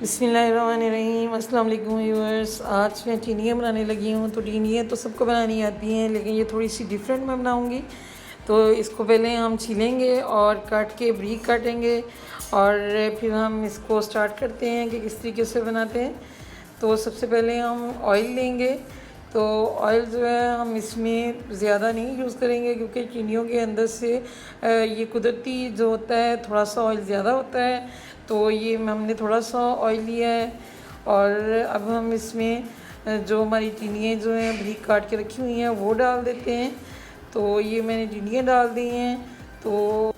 बिस्मिल्लाहिर्रहमानिर्रहीम। अस्सलाम वालेकुम व्यूअर्स। आज मैं टीनियाँ बनाने लगी हूँ। तो टीनियाँ तो सबको बनानी आती हैं, लेकिन ये थोड़ी सी डिफरेंट मैं बनाऊँगी। तो इसको पहले हम छीलेंगे और काट के बारीक काटेंगे, और फिर हम इसको स्टार्ट करते हैं कि किस तरीके से बनाते हैं। तो सबसे पहले हम ऑयल लेंगे। तो ऑयल जो है हम इसमें ज़्यादा नहीं यूज़ करेंगे, क्योंकि चीनियों के अंदर से ये कुदरती जो होता है थोड़ा सा ऑयल ज़्यादा होता है। तो ये हमने थोड़ा सा ऑयल लिया है, और अब हम इसमें जो हमारी चीनियाँ जो हैं बारीक काट के रखी हुई हैं वो डाल देते हैं। तो ये मैंने चीनियाँ डाल दी हैं। तो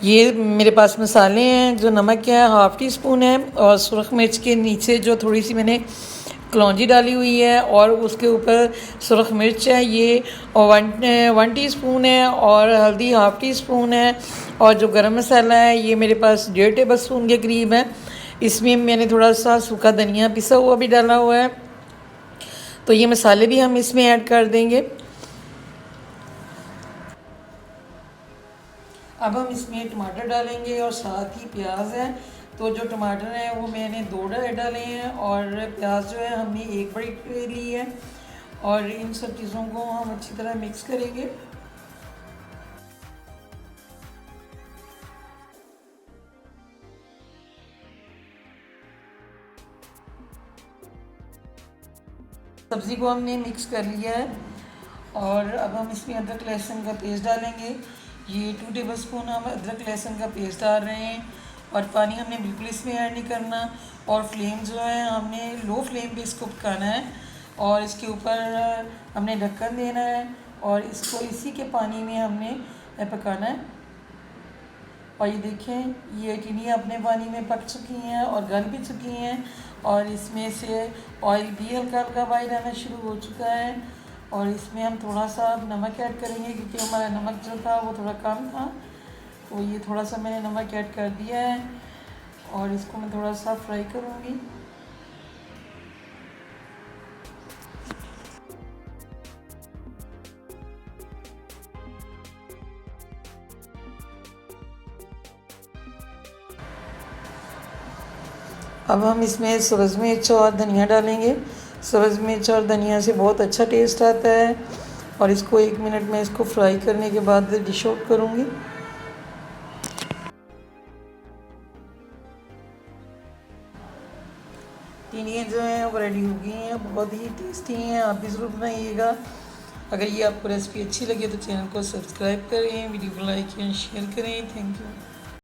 ये मेरे पास मसाले हैं। जो नमक है हाफ़ टी स्पून है, और सुरख मिर्च के नीचे जो थोड़ी सी मैंने कलौंजी डाली हुई है, और उसके ऊपर सुरख मिर्च है ये वन टीस्पून है, और हल्दी हाफ़ टी स्पून है, और जो गरम मसाला है ये मेरे पास 1.5 टेबल स्पून के करीब है। इसमें मैंने थोड़ा सा सूखा धनिया पिसा हुआ भी डाला हुआ है। तो ये मसाले भी हम इसमें ऐड कर देंगे। अब हम इसमें टमाटर डालेंगे और साथ ही प्याज है। तो जो टमाटर हैं वो मैंने 2 डाले हैं, और प्याज जो है हमने 1 बड़ी ट्रे ली है। और इन सब चीज़ों को हम अच्छी तरह मिक्स करेंगे। सब्ज़ी को हमने मिक्स कर लिया है, और अब हम इसमें अदरक लहसुन का पेस्ट डालेंगे। ये 2 टेबल स्पून हम अदरक लहसुन का पेस्ट डाल रहे हैं, और पानी हमने बिल्कुल इसमें ऐड नहीं करना। और फ्लेम जो है हमने लो फ्लेम पे इसको पकाना है, और इसके ऊपर हमने ढक्कन देना है, और इसको इसी के पानी में हमने पकाना है। और ये देखें, ये टिनियाँ अपने पानी में पक चुकी हैं और गल भी चुकी हैं, और इसमें से ऑयल भी हल्का हल्का बाहर आना शुरू हो चुका है। और इसमें हम थोड़ा सा नमक ऐड करेंगे, क्योंकि हमारा नमक जो था वो थोड़ा कम था। तो ये थोड़ा सा मैंने नमक ऐड कर दिया है, और इसको मैं थोड़ा सा फ्राई करूँगी। अब हम इसमें सब्ज़ मिर्च और धनिया डालेंगे। सब्ज़ मिर्च और धनिया से बहुत अच्छा टेस्ट आता है। और इसको 1 मिनट में इसको फ्राई करने के बाद डिश आउट करूँगी। टिनियाँ जो हैं वो रेडी हो गई हैं, बहुत ही टेस्टी हैं। आप भी ज़रूर बनाइएगा। अगर ये आपको रेसिपी अच्छी लगे तो चैनल को सब्सक्राइब करें, वीडियो को लाइक एंड शेयर करें। Thank you.